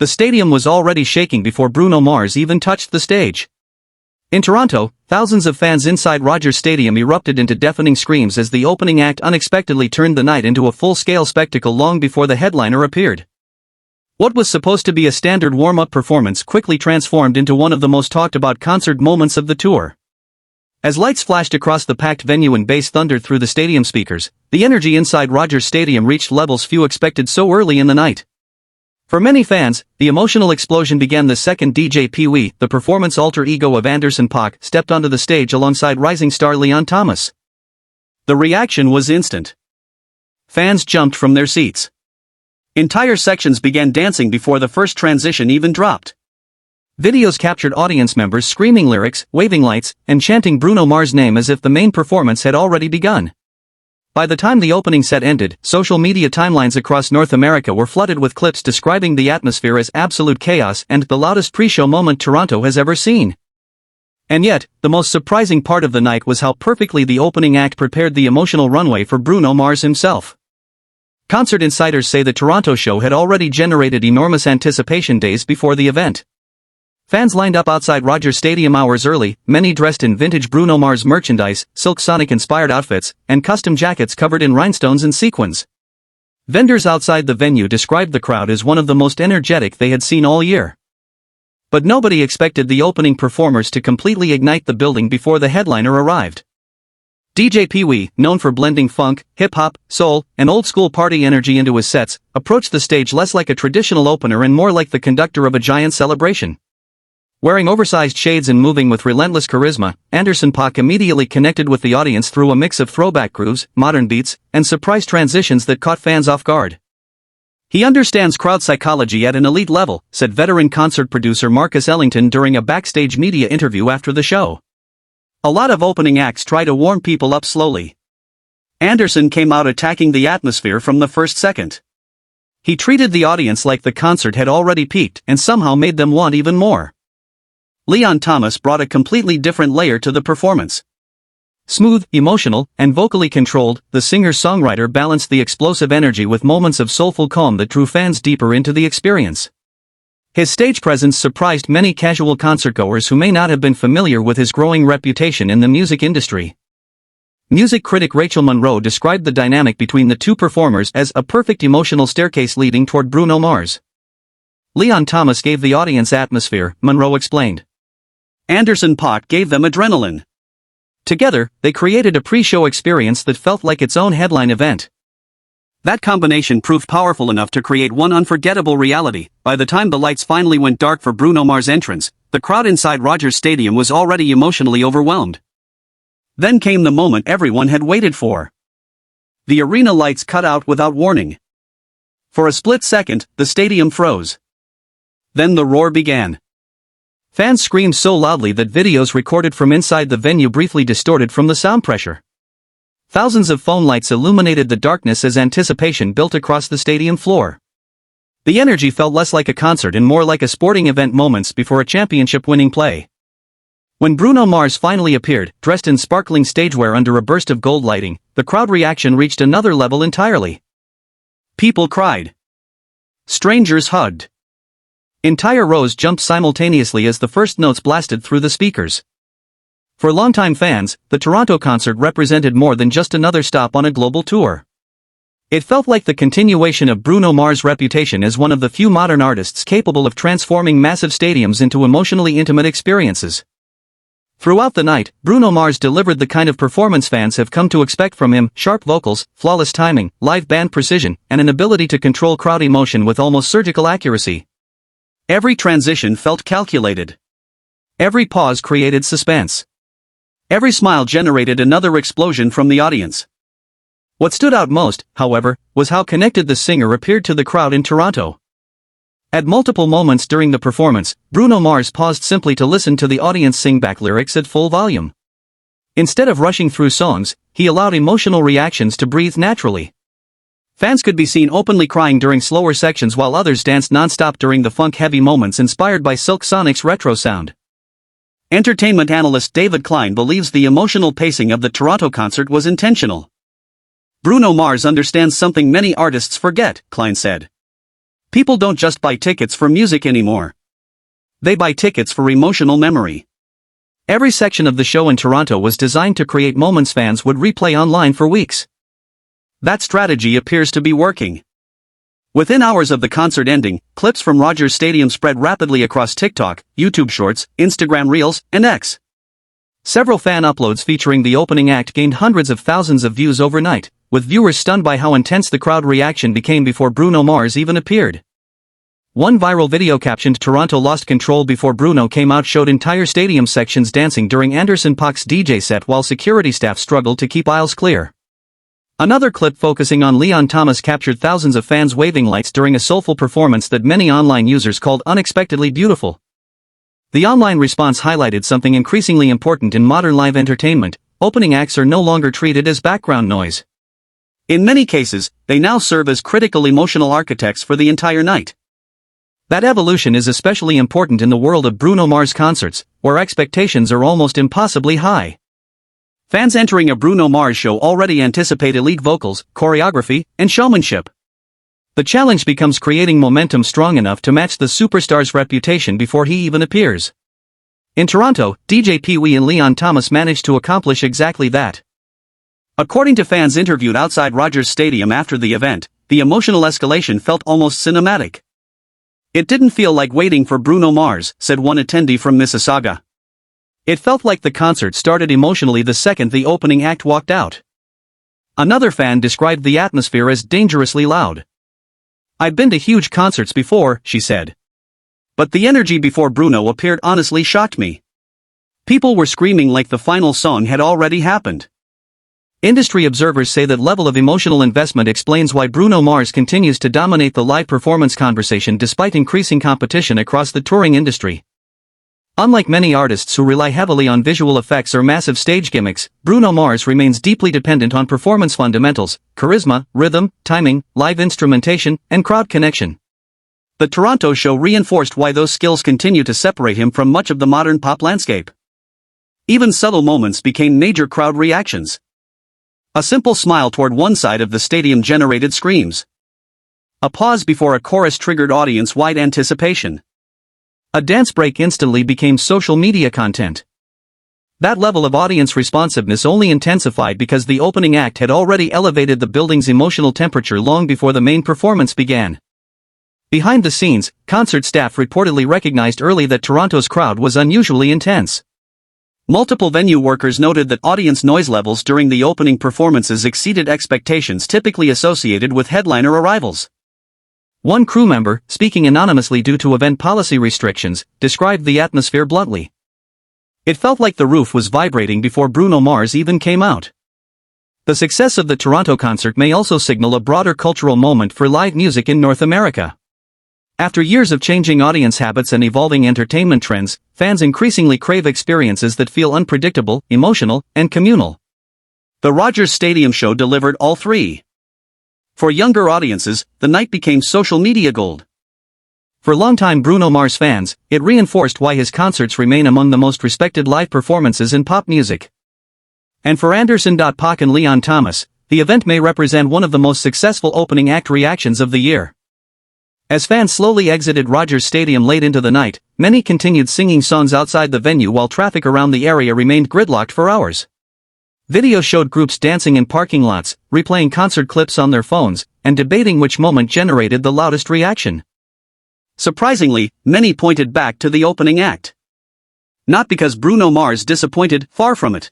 The stadium was already shaking before Bruno Mars even touched the stage. In Toronto, thousands of fans inside Rogers Stadium erupted into deafening screams as the opening act unexpectedly turned the night into a full-scale spectacle long before the headliner appeared. What was supposed to be a standard warm-up performance quickly transformed into one of the most talked-about concert moments of the tour. As lights flashed across the packed venue and bass thundered through the stadium speakers, the energy inside Rogers Stadium reached levels few expected so early in the night. For many fans, the emotional explosion began the second DJ Pee-wee, the performance alter ego of Anderson Paak, stepped onto the stage alongside rising star Leon Thomas. The reaction was instant. Fans jumped from their seats. Entire sections began dancing before the first transition even dropped. Videos captured audience members screaming lyrics, waving lights, and chanting Bruno Mars' name as if the main performance had already begun. By the time the opening set ended, social media timelines across North America were flooded with clips describing the atmosphere as absolute chaos and the loudest pre-show moment Toronto has ever seen. And yet, the most surprising part of the night was how perfectly the opening act prepared the emotional runway for Bruno Mars himself. Concert insiders say the Toronto show had already generated enormous anticipation days before the event. Fans lined up outside Rogers Stadium hours early, many dressed in vintage Bruno Mars merchandise, Silk Sonic-inspired outfits, and custom jackets covered in rhinestones and sequins. Vendors outside the venue described the crowd as one of the most energetic they had seen all year. But nobody expected the opening performers to completely ignite the building before the headliner arrived. DJ Pee-wee, known for blending funk, hip-hop, soul, and old-school party energy into his sets, approached the stage less like a traditional opener and more like the conductor of a giant celebration. Wearing oversized shades and moving with relentless charisma, Anderson Paak immediately connected with the audience through a mix of throwback grooves, modern beats, and surprise transitions that caught fans off guard. "He understands crowd psychology at an elite level," said veteran concert producer Marcus Ellington during a backstage media interview after the show. "A lot of opening acts try to warm people up slowly. Anderson came out attacking the atmosphere from the first second. He treated the audience like the concert had already peaked and somehow made them want even more." Leon Thomas brought a completely different layer to the performance. Smooth, emotional, and vocally controlled, the singer-songwriter balanced the explosive energy with moments of soulful calm that drew fans deeper into the experience. His stage presence surprised many casual concertgoers who may not have been familiar with his growing reputation in the music industry. Music critic Rachel Monroe described the dynamic between the two performers as a perfect emotional staircase leading toward Bruno Mars. "Leon Thomas gave the audience atmosphere," Monroe explained. "Anderson Paak gave them adrenaline. Together, they created a pre-show experience that felt like its own headline event. That combination proved powerful enough to create one unforgettable reality. By the time the lights finally went dark for Bruno Mars' entrance, the crowd inside Rogers Stadium was already emotionally overwhelmed. Then came the moment everyone had waited for. The arena lights cut out without warning. For a split second, the stadium froze. Then the roar began. Fans screamed so loudly that videos recorded from inside the venue briefly distorted from the sound pressure. Thousands of phone lights illuminated the darkness as anticipation built across the stadium floor. The energy felt less like a concert and more like a sporting event moments before a championship-winning play. When Bruno Mars finally appeared, dressed in sparkling stagewear under a burst of gold lighting, the crowd reaction reached another level entirely. People cried. Strangers hugged. Entire rows jumped simultaneously as the first notes blasted through the speakers. For longtime fans, the Toronto concert represented more than just another stop on a global tour. It felt like the continuation of Bruno Mars' reputation as one of the few modern artists capable of transforming massive stadiums into emotionally intimate experiences. Throughout the night, Bruno Mars delivered the kind of performance fans have come to expect from him: sharp vocals, flawless timing, live band precision, and an ability to control crowd emotion with almost surgical accuracy. Every transition felt calculated. Every pause created suspense. Every smile generated another explosion from the audience. What stood out most, however, was how connected the singer appeared to the crowd in Toronto. At multiple moments during the performance, Bruno Mars paused simply to listen to the audience sing back lyrics at full volume. Instead of rushing through songs, he allowed emotional reactions to breathe naturally. Fans could be seen openly crying during slower sections while others danced non-stop during the funk-heavy moments inspired by Silk Sonic's retro sound. Entertainment analyst David Klein believes the emotional pacing of the Toronto concert was intentional. "Bruno Mars understands something many artists forget," Klein said. People don't just buy tickets for music anymore. They buy tickets for emotional memory. Every section of the show in Toronto was designed to create moments fans would replay online for weeks. That strategy appears to be working. Within hours of the concert ending, clips from Rogers Stadium spread rapidly across TikTok, YouTube Shorts, Instagram Reels, and X. Several fan uploads featuring the opening act gained hundreds of thousands of views overnight, with viewers stunned by how intense the crowd reaction became before Bruno Mars even appeared. One viral video captioned "Toronto lost control before Bruno came out" showed entire stadium sections dancing during Anderson Paak's DJ set while security staff struggled to keep aisles clear. Another clip focusing on Leon Thomas captured thousands of fans waving lights during a soulful performance that many online users called unexpectedly beautiful. The online response highlighted something increasingly important in modern live entertainment: opening acts are no longer treated as background noise. In many cases, they now serve as critical emotional architects for the entire night. That evolution is especially important in the world of Bruno Mars concerts, where expectations are almost impossibly high. Fans entering a Bruno Mars show already anticipate elite vocals, choreography, and showmanship. The challenge becomes creating momentum strong enough to match the superstar's reputation before he even appears. In Toronto, DJ Pee Wee and Leon Thomas managed to accomplish exactly that. According to fans interviewed outside Rogers Stadium after the event, the emotional escalation felt almost cinematic. "It didn't feel like waiting for Bruno Mars," said one attendee from Mississauga. "It felt like the concert started emotionally the second the opening act walked out." Another fan described the atmosphere as dangerously loud. "I've been to huge concerts before," she said. "But the energy before Bruno appeared honestly shocked me. People were screaming like the final song had already happened." Industry observers say that level of emotional investment explains why Bruno Mars continues to dominate the live performance conversation despite increasing competition across the touring industry. Unlike many artists who rely heavily on visual effects or massive stage gimmicks, Bruno Mars remains deeply dependent on performance fundamentals: charisma, rhythm, timing, live instrumentation, and crowd connection. The Toronto show reinforced why those skills continue to separate him from much of the modern pop landscape. Even subtle moments became major crowd reactions. A simple smile toward one side of the stadium generated screams. A pause before a chorus triggered audience-wide anticipation. A dance break instantly became social media content. That level of audience responsiveness only intensified because the opening act had already elevated the building's emotional temperature long before the main performance began. Behind the scenes, concert staff reportedly recognized early that Toronto's crowd was unusually intense. Multiple venue workers noted that audience noise levels during the opening performances exceeded expectations typically associated with headliner arrivals. One crew member, speaking anonymously due to event policy restrictions, described the atmosphere bluntly. "It felt like the roof was vibrating before Bruno Mars even came out." The success of the Toronto concert may also signal a broader cultural moment for live music in North America. After years of changing audience habits and evolving entertainment trends, fans increasingly crave experiences that feel unpredictable, emotional, and communal. The Rogers Stadium show delivered all three. For younger audiences, the night became social media gold. For longtime Bruno Mars fans, it reinforced why his concerts remain among the most respected live performances in pop music. And for Anderson Paak and Leon Thomas, the event may represent one of the most successful opening act reactions of the year. As fans slowly exited Rogers Stadium late into the night, many continued singing songs outside the venue while traffic around the area remained gridlocked for hours. Videos showed groups dancing in parking lots, replaying concert clips on their phones, and debating which moment generated the loudest reaction. Surprisingly, many pointed back to the opening act. Not because Bruno Mars disappointed, far from it.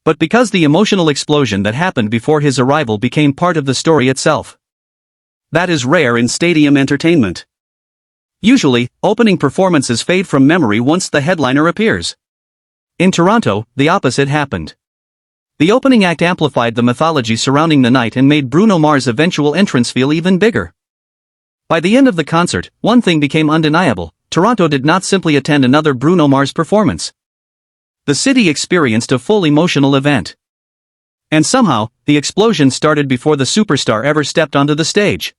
But because the emotional explosion that happened before his arrival became part of the story itself. That is rare in stadium entertainment. Usually, opening performances fade from memory once the headliner appears. In Toronto, the opposite happened. The opening act amplified the mythology surrounding the night and made Bruno Mars' eventual entrance feel even bigger. By the end of the concert, one thing became undeniable: Toronto did not simply attend another Bruno Mars performance. The city experienced a full emotional event. And somehow, the explosion started before the superstar ever stepped onto the stage.